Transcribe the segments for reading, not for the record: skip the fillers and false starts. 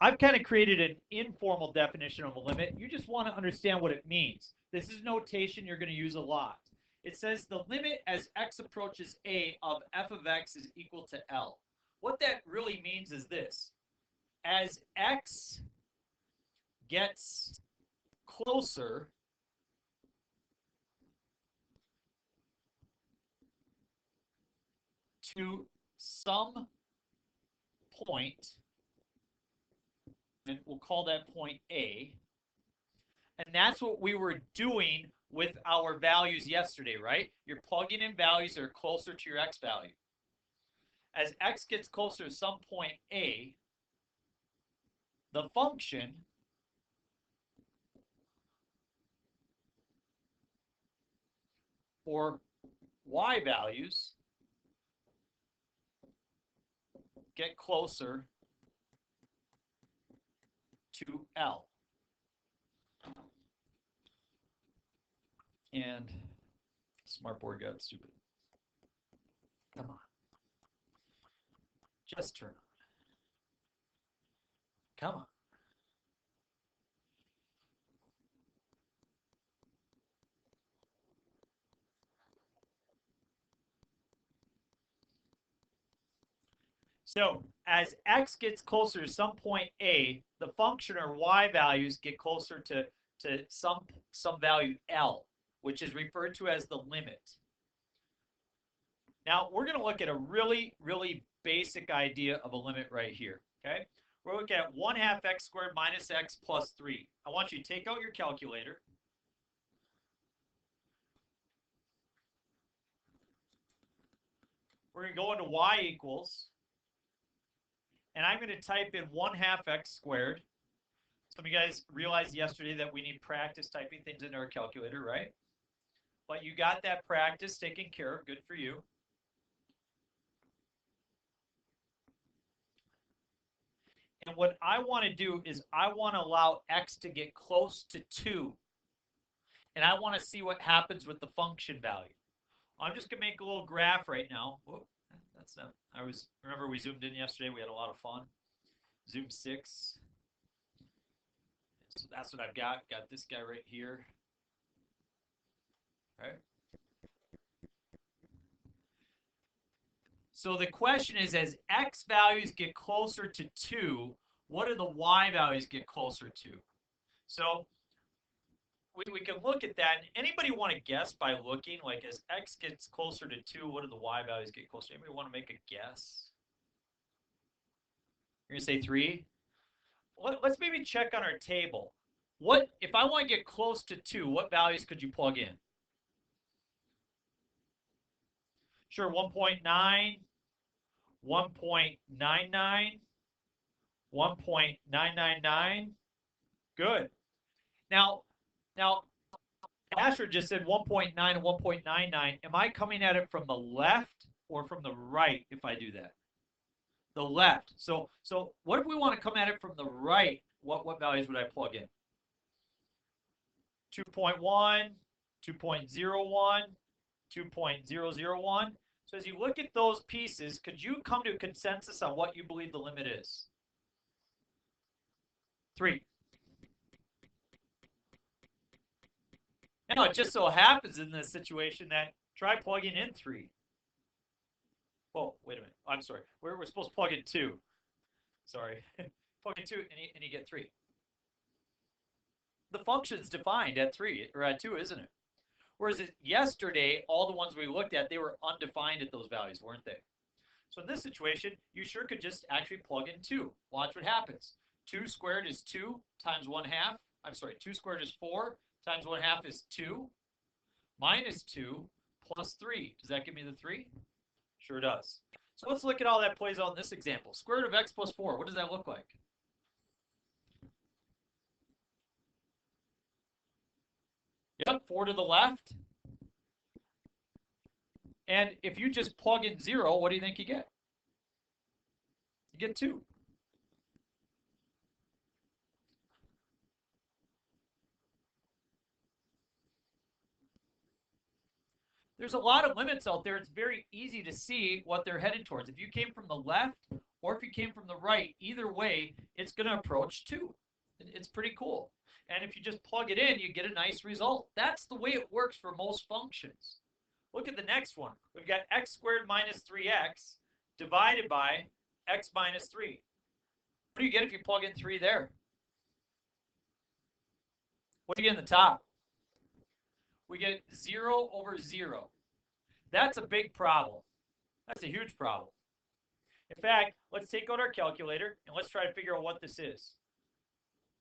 I've kind of created an informal definition of a limit. You just want to understand what it means. This is notation you're going to use a lot. It says the limit as x approaches a of f of x is equal to L. What that really means is this. As x gets closer to some point, and we'll call that point A, and that's what we were doing with our values yesterday, right? You're plugging in values that are closer to your x value. As x gets closer to some point A, the function for y values get closer to L. And smartboard got stupid. Come on. Just turn on. Come on. So as x gets closer to some point A, the function or y values get closer to some value L, which is referred to as the limit. Now, we're going to look at a really, really basic idea of a limit right here, okay? We're looking at 1/2 x squared minus x plus 3. I want you to take out your calculator. We're going to go into y equals, and I'm going to type in 1/2 x squared. Some of you guys realized yesterday that we need practice typing things into our calculator, right? But you got that practice taken care of. Good for you. And what I want to do is I want to allow x to get close to 2. And I want to see what happens with the function value. I'm just going to make a little graph right now. Whoa, that's not, remember we zoomed in yesterday. We had a lot of fun. Zoom 6. So that's what I've got. Got this guy right here. All right. So the question is, as x values get closer to 2, what do the y values get closer to? So we can look at that. Anybody want to guess by looking? Like as x gets closer to 2, what do the y values get closer? Anybody want to make a guess? You're going to say 3? Let's maybe check on our table. What if I want to get close to 2, what values could you plug in? Sure, 1.9, 1.99, 1.999. Good. Now, Asher just said 1.9 and 1.99. Am I coming at it from the left or from the right if I do that? The left. So what if we want to come at it from the right? What values would I plug in? 2.1, 2.01, 2.001. So as you look at those pieces, could you come to a consensus on what you believe the limit is? 3. Now, it just so happens in this situation that try plugging in 3. Oh, wait a minute. I'm sorry. We're supposed to plug in 2. Sorry. Plug in 2 and you get 3. The function's defined at 3 or at 2, isn't it? Whereas yesterday, all the ones we looked at, they were undefined at those values, weren't they? So in this situation, you sure could just actually plug in 2. Watch what happens. 2 squared is 2 times 1/2. I'm sorry, 2 squared is 4 times 1/2 is 2. Minus 2 plus 3. Does that give me the 3? Sure does. So let's look at how that plays out in this example. Square root of x plus 4. What does that look like? Yep, 4 to the left. And if you just plug in 0, what do you think you get? You get 2. There's a lot of limits out there. It's very easy to see what they're headed towards. If you came from the left or if you came from the right, either way, it's going to approach 2. It's pretty cool. And if you just plug it in, you get a nice result. That's the way it works for most functions. Look at the next one. We've got x squared minus 3x divided by x minus 3. What do you get if you plug in 3 there? What do you get in the top? We get 0 over 0. That's a big problem. That's a huge problem. In fact, let's take out our calculator and let's try to figure out what this is.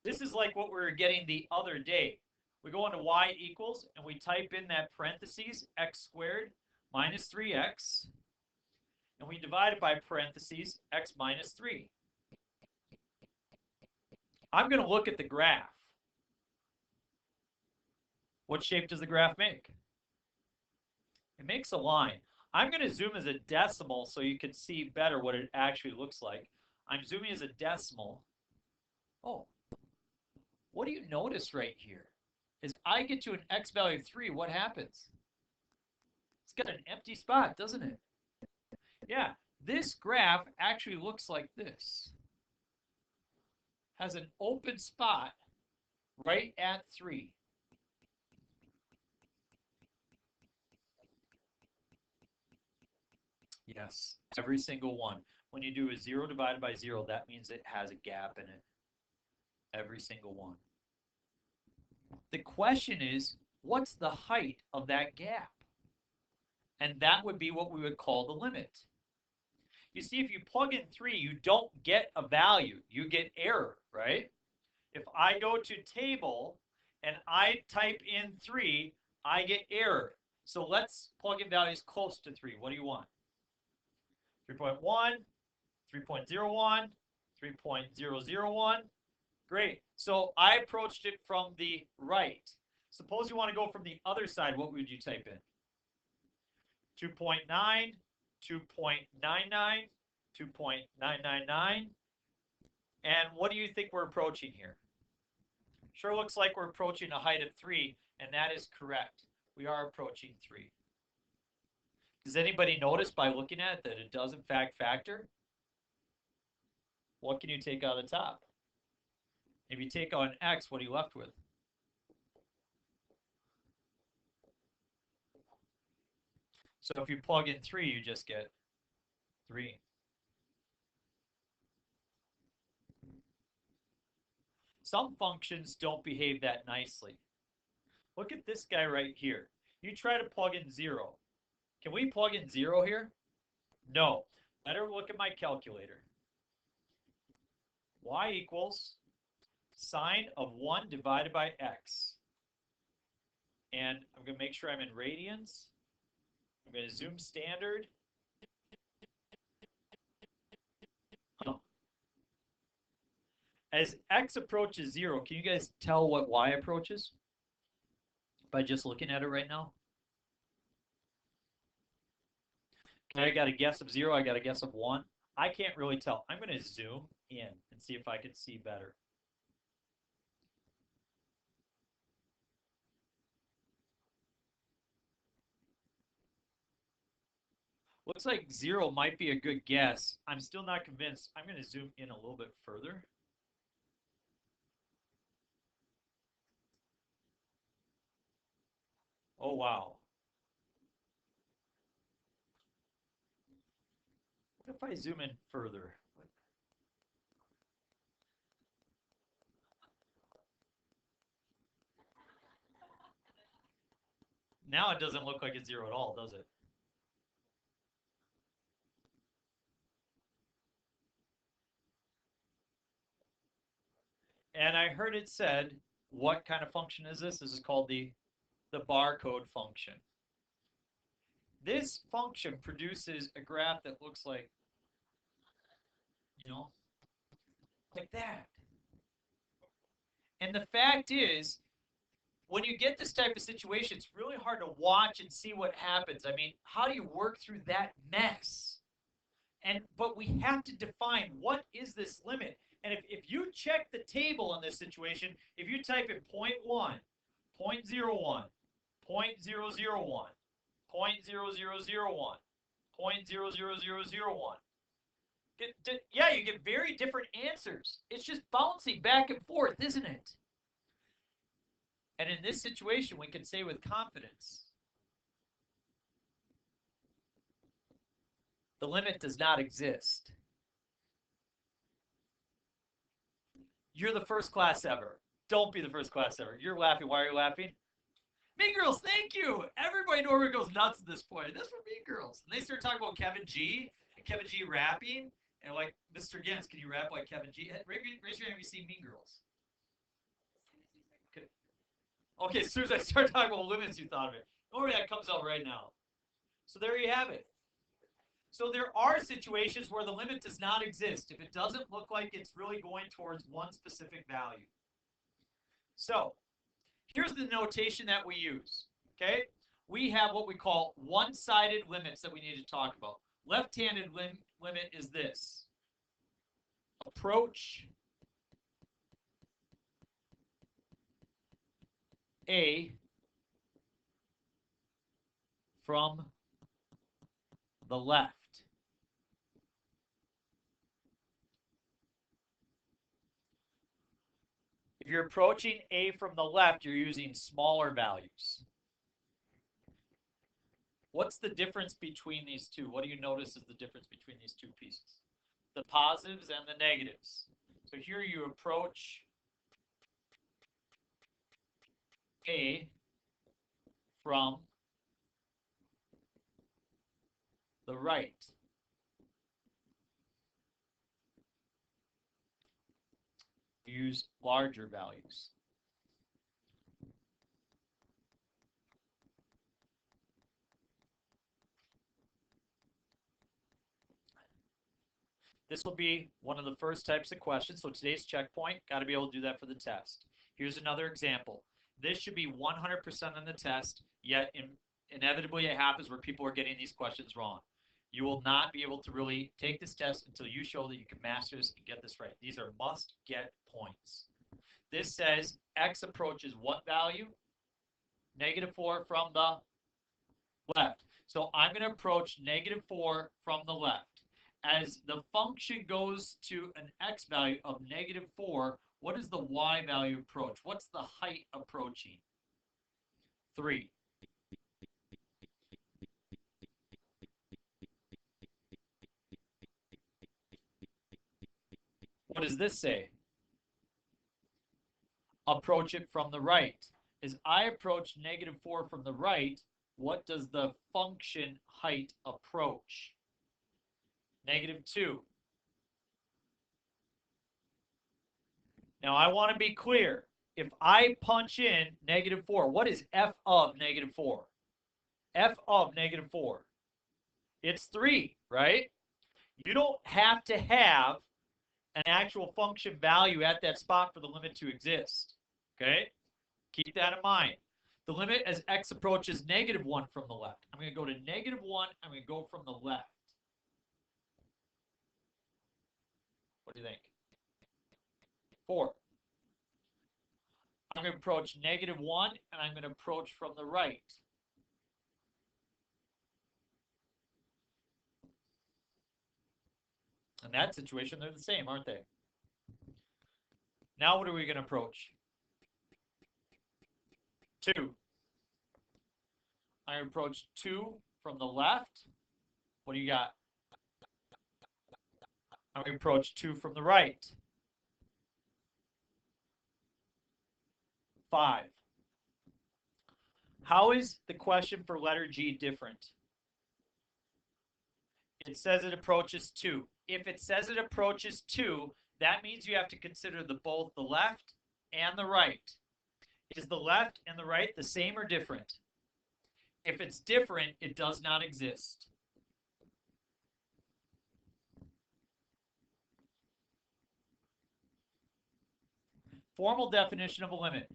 This is like what we were getting the other day. We go into y equals and we type in that parentheses x squared minus 3x, and we divide it by parentheses x minus 3. I'm going to look at the graph. What shape does the graph make? It makes a line. I'm going to zoom as a decimal so you can see better what it actually looks like. I'm zooming as a decimal. Oh, what do you notice right here? Is I get to an x value of 3, what happens? It's got an empty spot, doesn't it? Yeah, this graph actually looks like this. Has an open spot right at 3. Yes, every single one. When you do a 0 divided by 0, that means it has a gap in it. Every single one. The question is, what's the height of that gap? And that would be what we would call the limit. You see, if you plug in 3, you don't get a value. You get error, right? If I go to table and I type in 3, I get error. So let's plug in values close to 3. What do you want? 3.1, 3.01, 3.001. Great. So I approached it from the right. Suppose you want to go from the other side. What would you type in? 2.9, 2.99, 2.999. And what do you think we're approaching here? Sure looks like we're approaching a height of 3, and that is correct. We are approaching 3. Does anybody notice by looking at it that it does in fact factor? What can you take out of the top? If you take out an x, what are you left with? So if you plug in 3, you just get 3. Some functions don't behave that nicely. Look at this guy right here. You try to plug in 0. Can we plug in 0 here? No. Better look at my calculator. Y equals sine of 1 divided by x. And I'm going to make sure I'm in radians. I'm going to zoom standard. As x approaches 0, can you guys tell what y approaches? By just looking at it right now? Okay, I got a guess of 0, I got a guess of 1. I can't really tell. I'm going to zoom in and see if I can see better. Looks like 0 might be a good guess. I'm still not convinced. I'm going to zoom in a little bit further. Oh, wow. What if I zoom in further? Now it doesn't look like it's 0 at all, does it? And I heard it said, what kind of function is this? This is called the barcode function. This function produces a graph that looks like, like that. And the fact is, when you get this type of situation, it's really hard to watch and see what happens. I mean, how do you work through that mess? But we have to define what is this limit. And if you check the table in this situation, if you type in 0.1, 0.01, 0.001, 0.00001, 0.00001, Yeah, you get very different answers. It's just bouncing back and forth, isn't it? And in this situation, we can say with confidence, the limit does not exist. You're the first class ever. Don't be the first class ever. You're laughing. Why are you laughing? Mean Girls, thank you. Everybody normally goes nuts at this point. This for Mean Girls. And they start talking about Kevin G and Kevin G rapping. And like, Mr. Gins, can you rap like Kevin G? Raise your hand if you see Mean Girls. Okay, as soon as I start talking about limits, you thought of it. Normally that comes out right now. So there you have it. So there are situations where the limit does not exist if it doesn't look like it's really going towards one specific value. So here's the notation that we use, okay? We have what we call one-sided limits that we need to talk about. Left-handed limit is this. Approach A from the left. If you're approaching A from the left, you're using smaller values. What's the difference between these two? What do you notice is the difference between these two pieces? The positives and the negatives. So here you approach A from the right. Use larger values. This will be one of the first types of questions. So today's checkpoint, got to be able to do that for the test. Here's another example. This should be 100% on the test, yet inevitably it happens where people are getting these questions wrong. You will not be able to really take this test until you show that you can master this and get this right. These are must-get points. This says x approaches what value? -4 from the left. So I'm going to approach -4 from the left. As the function goes to an x value of -4, what does the y value approach? What's the height approaching? 3. What does this say? Approach it from the right. As I approach -4 from the right, what does the function height approach? -2. Now I want to be clear. If I punch in -4, what is f of -4? F of -4. It's 3, right? You don't have to have an actual function value at that spot for the limit to exist. Okay? Keep that in mind. The limit as x approaches -1 from the left. I'm going to go to -1. I'm going to go from the left. What do you think? 4. I'm going to approach -1, and I'm going to approach from the right. In that situation, they're the same, aren't they? Now what are we going to approach? 2. I approach 2 from the left. What do you got? I'm going to approach 2 from the right. 5. How is the question for letter G different? It says it approaches 2. If it says it approaches 2, that means you have to consider both the left and the right. Is the left and the right the same or different? If it's different, it does not exist. Formal definition of a limit.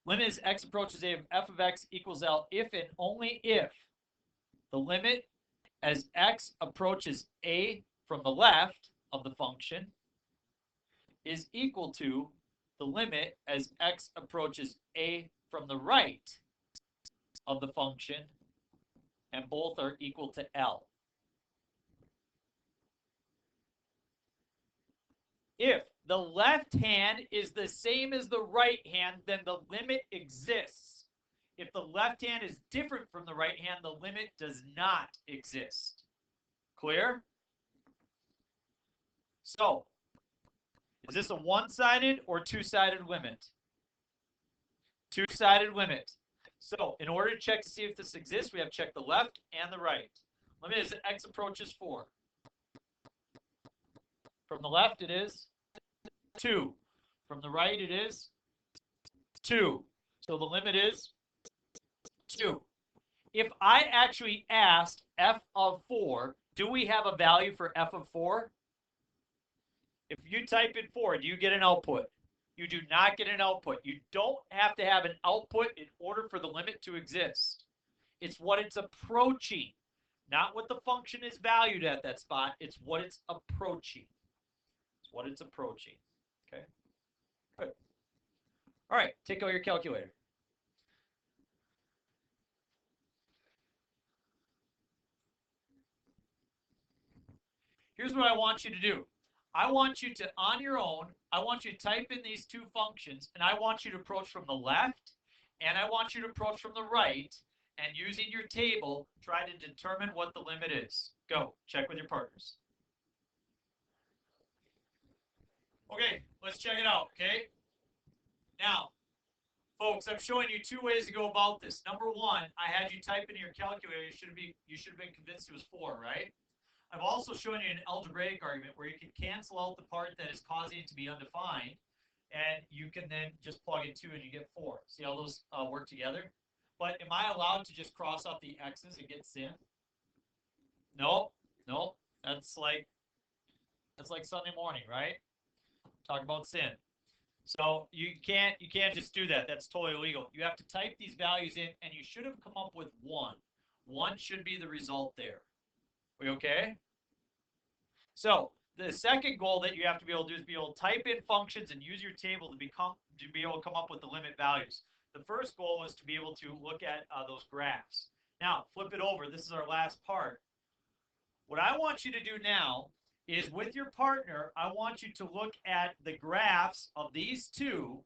Limit is x approaches a of f of x equals L if and only if the limit as x approaches a from the left of the function is equal to the limit as x approaches a from the right of the function, and both are equal to L. If the left hand is the same as the right hand, then the limit exists. If the left hand is different from the right hand, the limit does not exist. Clear? So, is this a one-sided or two-sided limit? Two-sided limit. So, in order to check to see if this exists, we have to check the left and the right. Limit is x approaches 4. From the left, it is 2. From the right, it is 2. So the limit is 2. If I actually asked f of 4, do we have a value for f of 4? If you type in 4, do you get an output? You do not get an output. You don't have to have an output in order for the limit to exist. It's what it's approaching, not what the function is valued at that spot. It's what it's approaching. It's what it's approaching. Okay? Good. All right, take out your calculator. Here's what I want you to do. I want you to, on your own, I want you to type in these two functions, and I want you to approach from the left, and I want you to approach from the right, and using your table, try to determine what the limit is. Go, check with your partners. Okay, let's check it out, okay? Now, folks, I'm showing you two ways to go about this. Number one, I had you type in your calculator. You should have been convinced it was 4, right? I've also shown you an algebraic argument where you can cancel out the part that is causing it to be undefined, and you can then just plug in 2 and you get 4. See how those work together? But am I allowed to just cross out the x's and get sin? No, no. That's like Sunday morning, right? Talk about sin. So you can't just do that. That's totally illegal. You have to type these values in, and you should have come up with 1. 1 should be the result there. We okay? So the second goal that you have to be able to do is be able to type in functions and use your table to be able to come up with the limit values. The first goal was to be able to look at those graphs. Now, flip it over. This is our last part. What I want you to do now is with your partner, I want you to look at the graphs of these two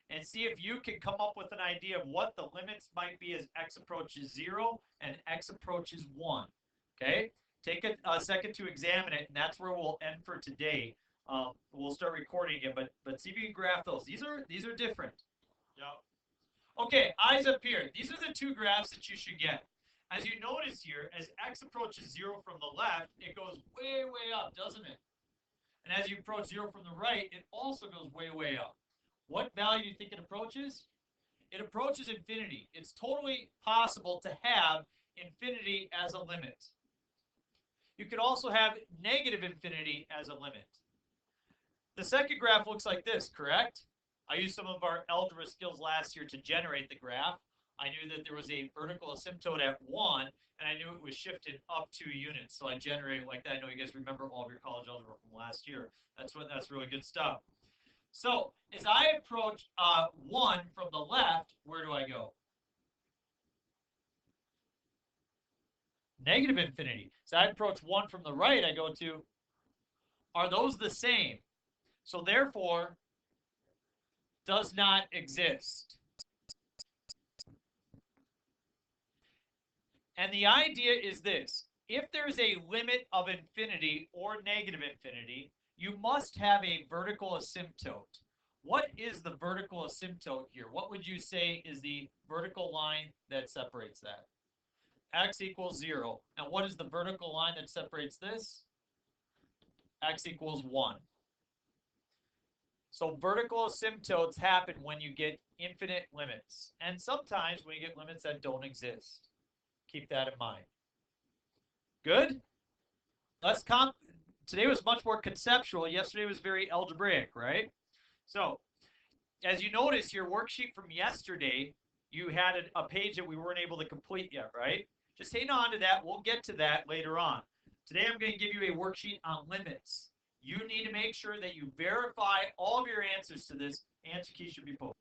and see if you can come up with an idea of what the limits might be as x approaches 0 and x approaches 1. Okay? Take a second to examine it, and that's where we'll end for today. We'll start recording again, but see if you can graph those. These are different. Yeah. Okay, eyes up here. These are the two graphs that you should get. As you notice here, as x approaches 0 from the left, it goes way, way up, doesn't it? And as you approach 0 from the right, it also goes way, way up. What value do you think it approaches? It approaches infinity. It's totally possible to have infinity as a limit. You could also have negative infinity as a limit. The second graph looks like this, correct? I used some of our algebra skills last year to generate the graph. I knew that there was a vertical asymptote at 1, and I knew it was shifted up 2 units. So I generated like that. I know you guys remember all of your college algebra from last year. That's really good stuff. So as I approach 1 from the left, where do I go? Negative infinity. So I approach 1 from the right, I go to, are those the same? So therefore, does not exist. And the idea is this. If there's a limit of infinity or negative infinity, you must have a vertical asymptote. What is the vertical asymptote here? What would you say is the vertical line that separates that? X equals 0. And what is the vertical line that separates this? X equals 1. So vertical asymptotes happen when you get infinite limits. And sometimes when you get limits that don't exist. Keep that in mind. Good? Today was much more conceptual. Yesterday was very algebraic, right? So, as you notice, your worksheet from yesterday, you had a page that we weren't able to complete yet, right? Just hang on to that. We'll get to that later on. Today, I'm going to give you a worksheet on limits. You need to make sure that you verify all of your answers to this. Answer key should be posted.